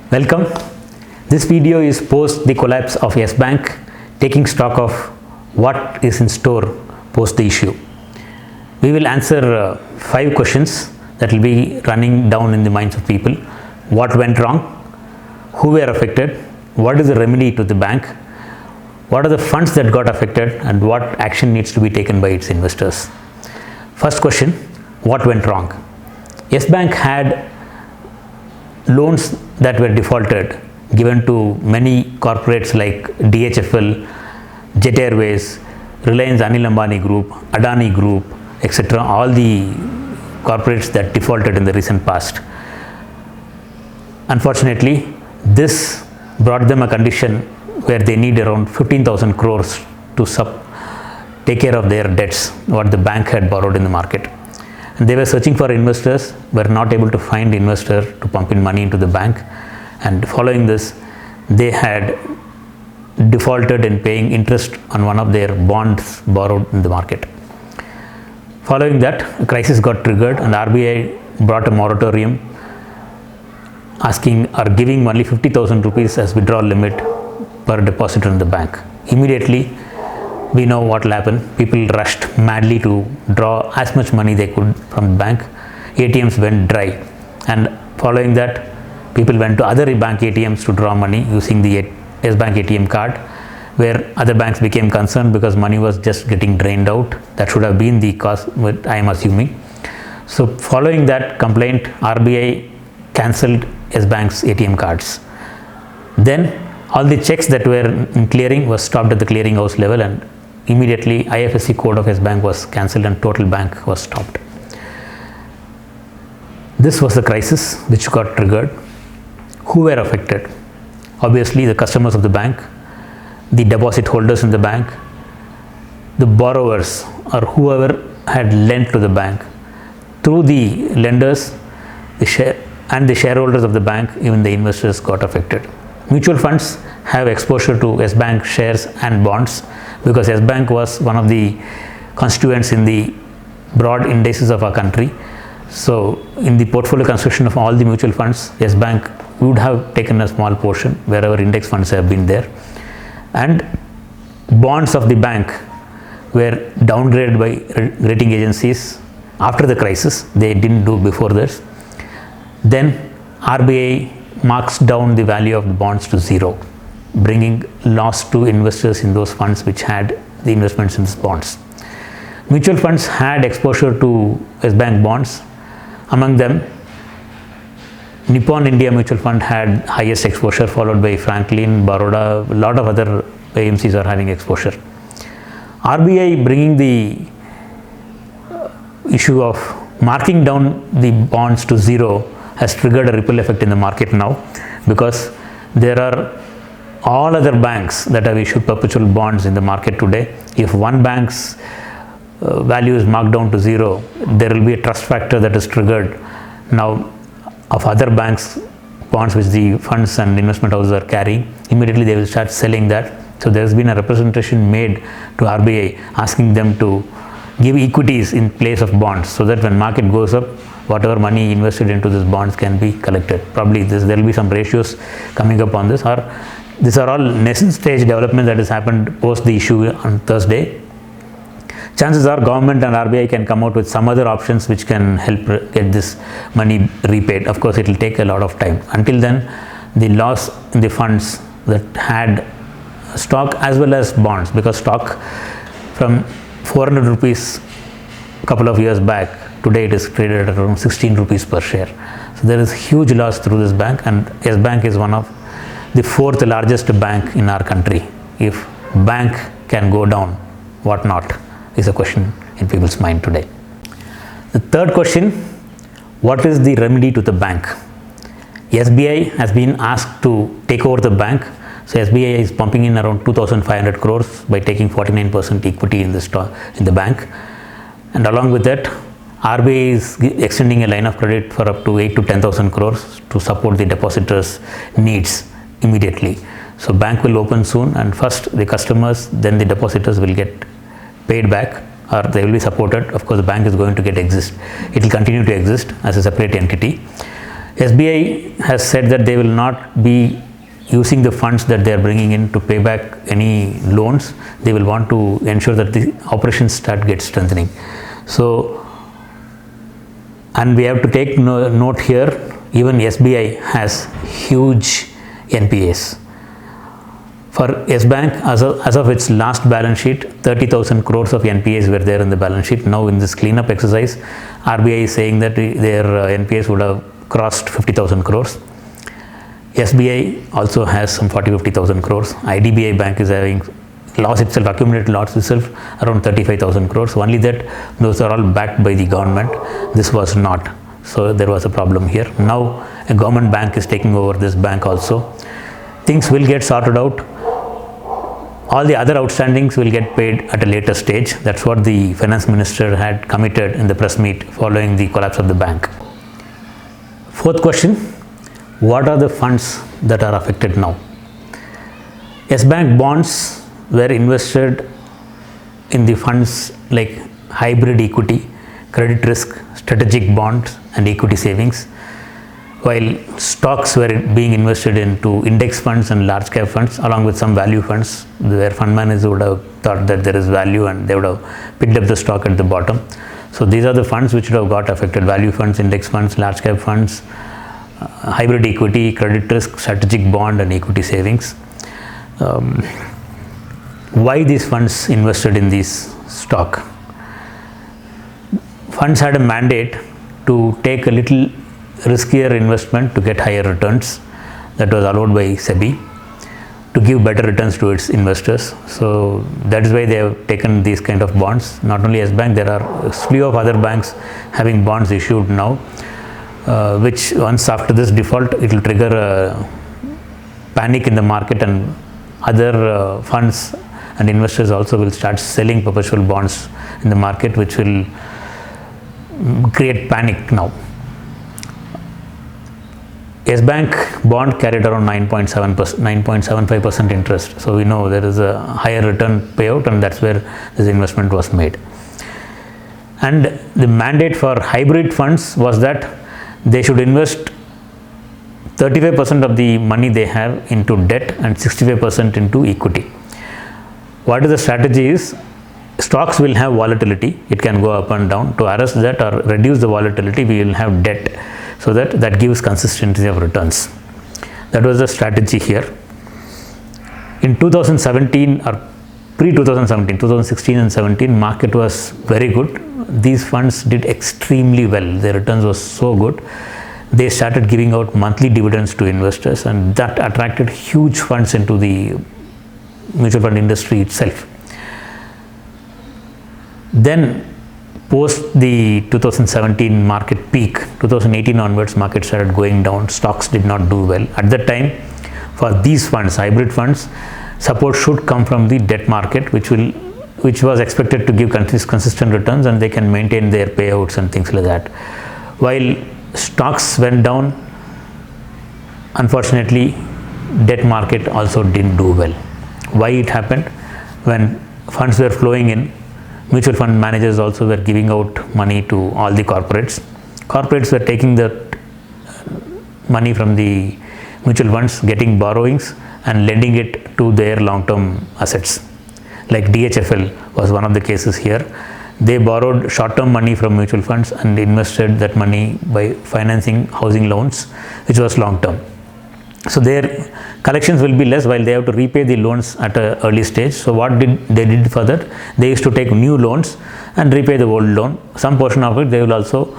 Welcome. This video is post the collapse of Yes Bank, taking stock of what is in store post the issue. We will answer 5 questions that will be running down in the minds of people. What went wrong? Who were affected? What is the remedy to the bank? What are the funds that got affected and what action needs to be taken by its investors? First question, what went wrong? Yes Bank had loans that were defaulted given to many corporates like DHFL, Jet Airways, Reliance Anil Ambani Group, Adani Group, etc. All the corporates that defaulted in the recent past. Unfortunately, this brought them a condition where they need around 15,000 crores to take care of their debts, what the bank had borrowed in the market. And they were searching for investors, were not able to find investor to pump in money into the bank. And following this, they had defaulted in paying interest on one of their bonds borrowed in the market. Following that, a crisis got triggered and RBI brought a moratorium asking or giving only 50,000 rupees as withdrawal limit per depositor in the bank. Immediately, we know what will happen. People rushed madly to draw as much money they could from the bank. ATMs went dry, and following that, people went to other bank ATMs to draw money using the Yes Bank ATM card, where other banks became concerned because money was just getting drained out. That should have been the cause, but I am assuming. So following that complaint, RBI cancelled Yes Bank's ATM cards. Then all the checks that were in clearing was stopped at the clearing house level, and immediately IFSC code of Yes Bank was cancelled and total bank was stopped. This was the crisis which got triggered. Who were affected? Obviously the customers of the bank, the deposit holders in the bank, the borrowers or whoever had lent to the bank. Through the lenders, the shareholders of the bank, even the investors got affected. Mutual funds have exposure to Yes Bank shares and bonds because Yes Bank was one of the constituents in the broad indices of our country. So in the portfolio construction of all the mutual funds, Yes Bank would have taken a small portion wherever index funds have been there. And bonds of the bank were downgraded by rating agencies after the crisis. They didn't do before this. Then RBI marks down the value of the bonds to zero, bringing loss to investors in those funds which had the investments in these bonds. Mutual funds had exposure to Yes Bank bonds. Among them, Nippon India Mutual Fund had highest exposure, followed by Franklin, Baroda. A lot of other AMCs are having exposure. RBI bringing the issue of marking down the bonds to zero has triggered a ripple effect in the market now, because there are all other banks that have issued perpetual bonds in the market today. If one bank's value is marked down to zero, there will be a trust factor that is triggered now of other banks' bonds which the funds and investment houses are carrying. Immediately they will start selling that. So there has been a representation made to RBI asking them to give equities in place of bonds, so that when market goes up, whatever money invested into these bonds can be collected. Probably there will be some ratios coming up on this, or these are all nascent stage development that has happened post the issue on Thursday. Chances are government and RBI can come out with some other options which can help get this money repaid. Of course, it will take a lot of time. Until then, the loss in the funds that had stock as well as bonds, because stock from 400 rupees a couple of years back, today it is traded at around 16 rupees per share. So there is huge loss through this bank, and Yes Bank is one of the 4th largest bank in our country. If bank can go down, what not, is a question in people's mind today. The third question, what is the remedy to the bank? SBI has been asked to take over the bank. So SBI is pumping in around 2,500 crores by taking 49% equity in the bank. And along with that, RBI is extending a line of credit for up to 8 to 10,000 crores to support the depositors' needs immediately. So bank will open soon, and first the customers, then the depositors will get paid back, or they will be supported. Of course, the bank is going to exist. It will continue to exist as a separate entity. SBI has said that they will not be using the funds that they are bringing in to pay back any loans. They will want to ensure that the operations get strengthening. So, and we have to take note here, even SBI has huge NPAs. For S Bank, as of its last balance sheet, 30,000 crores of NPAs were there in the balance sheet. Now in this cleanup exercise, RBI is saying that their NPAs would have crossed 50,000 crores. SBI also has some 50,000 crores. IDBI Bank is having loss itself, accumulated loss itself around 35,000 crores. Only that those are all backed by the government. This was not. So there was a problem here. Now a government bank is taking over this bank also. Things will get sorted out. All the other outstandings will get paid at a later stage. That's what the finance minister had committed in the press meet following the collapse of the bank. Fourth question, what are the funds that are affected now? Yes Bank bonds were invested in the funds like hybrid equity, credit risk, strategic bonds and equity savings, while stocks were being invested into index funds and large cap funds along with some value funds where fund managers would have thought that there is value and they would have picked up the stock at the bottom. So these are the funds which would have got affected: value funds, index funds, large cap funds, hybrid equity, credit risk, strategic bond and equity savings. Why these funds invested in this stock? Funds had a mandate to take a little riskier investment to get higher returns. That was allowed by SEBI to give better returns to its investors. So that is why they have taken these kind of bonds. Not only S Bank, there are a slew of other banks having bonds issued now, which once after this default, it will trigger a panic in the market, and other funds and investors also will start selling perpetual bonds in the market, which will create panic now. Yes Bank bond carried around 9.75% interest. So we know there is a higher return payout, and that's where this investment was made. And the mandate for hybrid funds was that they should invest 35% of the money they have into debt and 65% into equity. What is the strategy is, stocks will have volatility. It can go up and down. To arrest that or reduce the volatility, we will have debt, so that gives consistency of returns. That was the strategy here. In 2017 or pre-2017, 2016 and 17, market was very good. These funds did extremely well. Their returns was so good. They started giving out monthly dividends to investors, and that attracted huge funds into the mutual fund industry itself. Then post the 2017 market peak, 2018 onwards, market started going down. Stocks did not do well. At that time, for these funds, hybrid funds, support should come from the debt market, which was expected to give consistent returns, and they can maintain their payouts and things like that. While stocks went down, unfortunately, debt market also didn't do well. Why it happened? When funds were flowing in, mutual fund managers also were giving out money to all the corporates. Corporates were taking that money from the mutual funds, getting borrowings and lending it to their long-term assets. Like DHFL was one of the cases here. They borrowed short-term money from mutual funds and invested that money by financing housing loans, which was long-term. So their collections will be less while they have to repay the loans at an early stage. So what they did for that? They used to take new loans and repay the old loan. Some portion of it they will also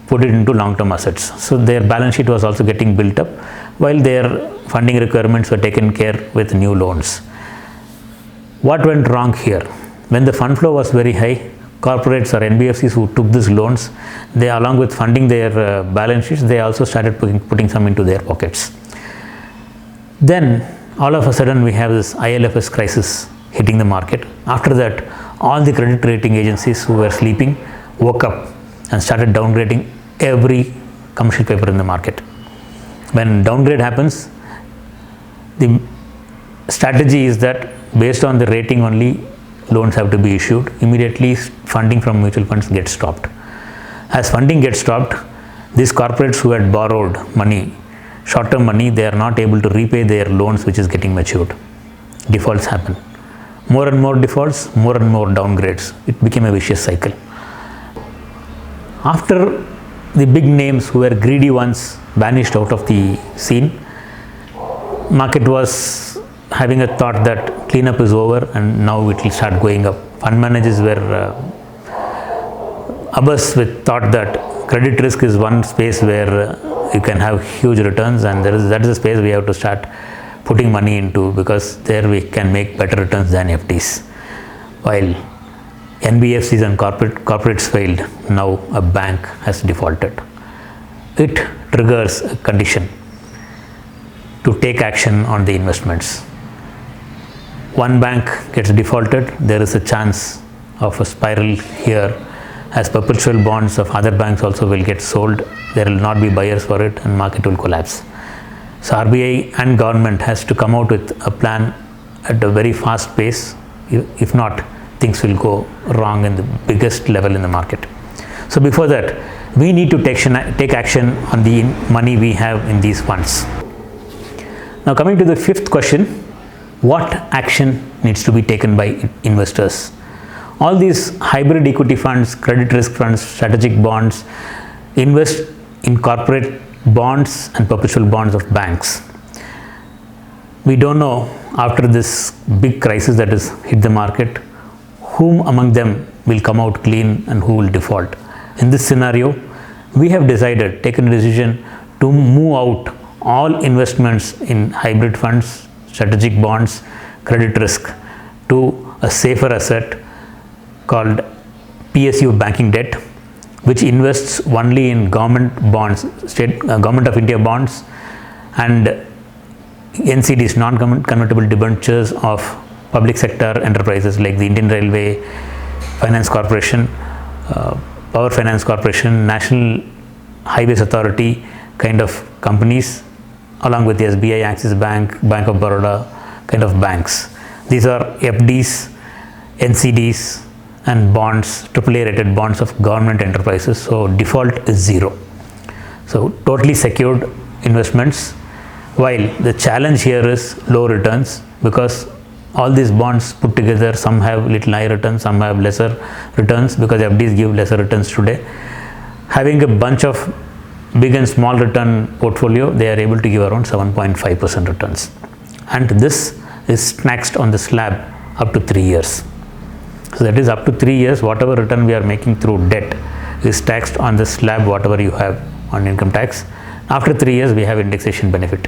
put it into long-term assets. So their balance sheet was also getting built up while their funding requirements were taken care with new loans. What went wrong here? When the fund flow was very high, corporates or NBFCs who took these loans, they, along with funding their balance sheets, they also started putting some into their pockets. Then all of a sudden we have this IL&FS crisis hitting the market. After that, all the credit rating agencies who were sleeping woke up and started downgrading every commercial paper in the market. When downgrade happens, the strategy is that based on the rating only, loans have to be issued. Immediately funding from mutual funds gets stopped. As funding gets stopped, These corporates who had borrowed money, short-term money, they are not able to repay their loans which is getting matured. Defaults happen. More and more defaults, more and more downgrades. It became a vicious cycle. After the big names who were greedy ones vanished out of the scene, market was having a thought that cleanup is over and now it will start going up. Fund managers were abuzz with thought that credit risk is one space where you can have huge returns, and that is a space we have to start putting money into, because there we can make better returns than FDs. While NBFCs and corporates failed, now a bank has defaulted. It triggers a condition to take action on the investments. One bank gets defaulted, there is a chance of a spiral here, as perpetual bonds of other banks also will get sold. There will not be buyers for it and market will collapse. So RBI and government has to come out with a plan at a very fast pace. If not, things will go wrong in the biggest level in the market. So before that, we need to take action on the money we have in these funds. Now coming to the fifth question, what action needs to be taken by investors? All these hybrid equity funds, credit risk funds, strategic bonds invest in corporate bonds and perpetual bonds of banks. We don't know, after this big crisis that has hit the market, whom among them will come out clean and who will default. In this scenario, we have taken a decision to move out all investments in hybrid funds, strategic bonds, credit risk to a safer asset called PSU banking debt, which invests only in government bonds, Government of India bonds, and NCDs, non-convertible debentures of public sector enterprises like the Indian Railway Finance Corporation, Power Finance Corporation, National Highways Authority kind of companies, along with the SBI, Axis Bank, Bank of Baroda kind of banks. These are FDs, NCDs and bonds, AAA rated bonds of government enterprises. So default is zero. So totally secured investments, while the challenge here is low returns, because all these bonds put together, some have little higher returns, some have lesser returns, because FDs give lesser returns today. Having a bunch of big and small return portfolio, they are able to give around 7.5% returns, and this is taxed on the slab up to 3 years. So that is up to 3 years, whatever return we are making through debt is taxed on the slab whatever you have on income tax. After 3 years, we have indexation benefit.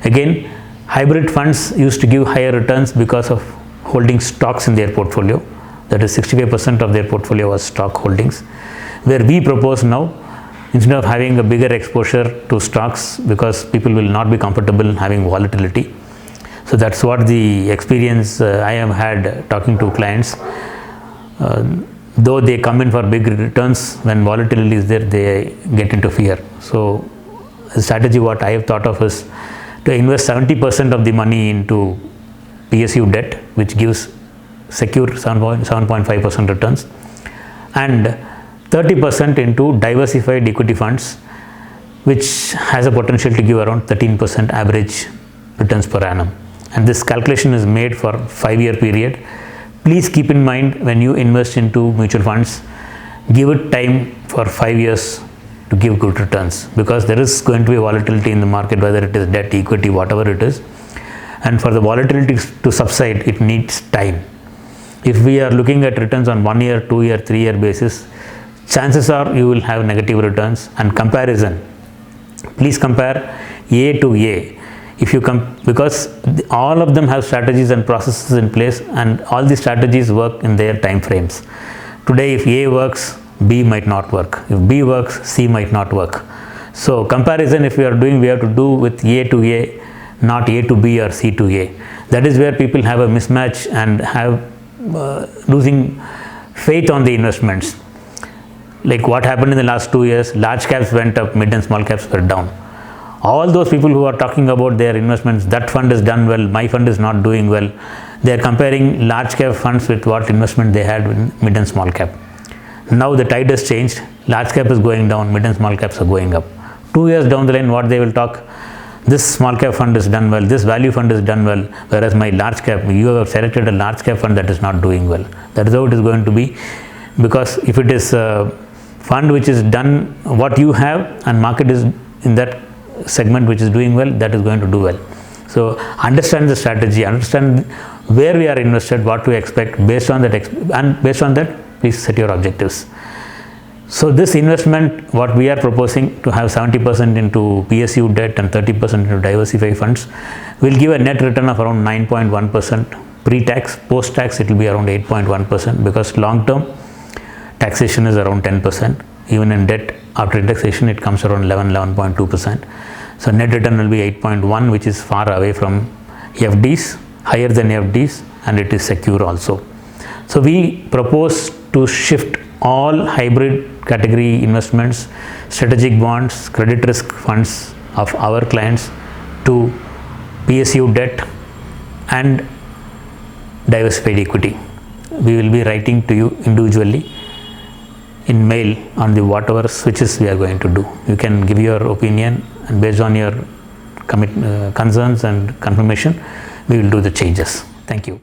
Again, hybrid funds used to give higher returns because of holding stocks in their portfolio. That is 65% of their portfolio was stock holdings, where we propose now, instead of having a bigger exposure to stocks, because people will not be comfortable having volatility. So that's what the experience I have had talking to clients. Though they come in for big returns, when volatility is there, they get into fear. So the strategy what I have thought of is to invest 70% of the money into PSU debt, which gives secure 7.5% returns, and 30% into diversified equity funds, which has a potential to give around 13% average returns per annum. And this calculation is made for 5-year period. Please keep in mind, when you invest into mutual funds, give it time for 5 years to give good returns, because there is going to be volatility in the market, whether it is debt, equity, whatever it is, and for the volatility to subside, it needs time. If we are looking at returns on 1 year, 2 year, 3 year basis, chances are you will have negative returns. And comparison, please compare A to A. If you because all of them have strategies and processes in place, and all the strategies work in their time frames. Today, if A works, B might not work. If B works, C might not work. So comparison, if we are doing, we have to do with A to A, not A to B or C to A. That is where people have a mismatch and have losing faith on the investments. Like what happened in the last 2 years, large caps went up, mid and small caps were down. All those people who are talking about their investments, that fund is done well, my fund is not doing well, they are comparing large cap funds with what investment they had in mid and small cap. Now the tide has changed. Large cap is going down, mid and small caps are going up. 2 years down the line, what they will talk? This small cap fund is done well, this value fund is done well, whereas my large cap, you have selected a large cap fund that is not doing well. That is how it is going to be, because if it is a fund which is done what you have and market is in that segment which is doing well, that is going to do well. So understand the strategy, understand where we are invested, what to expect. Based on that, and based on that, please set your objectives. So this investment, what we are proposing to have 70% into PSU debt and 30% into diversified funds, will give a net return of around 9.1% pre-tax. Post-tax, it will be around 8.1%, because long-term taxation is around 10%. Even in debt, after indexation, it comes around 11.2%. So net return will be 8.1, which is far away from FDs, higher than FDs, and it is secure also. So we propose to shift all hybrid category investments, strategic bonds, credit risk funds of our clients to PSU debt and diversified equity. We will be writing to you individually in mail on the whatever switches we are going to do. You can give your opinion, and based on your concerns and confirmation, we will do the changes. Thank you.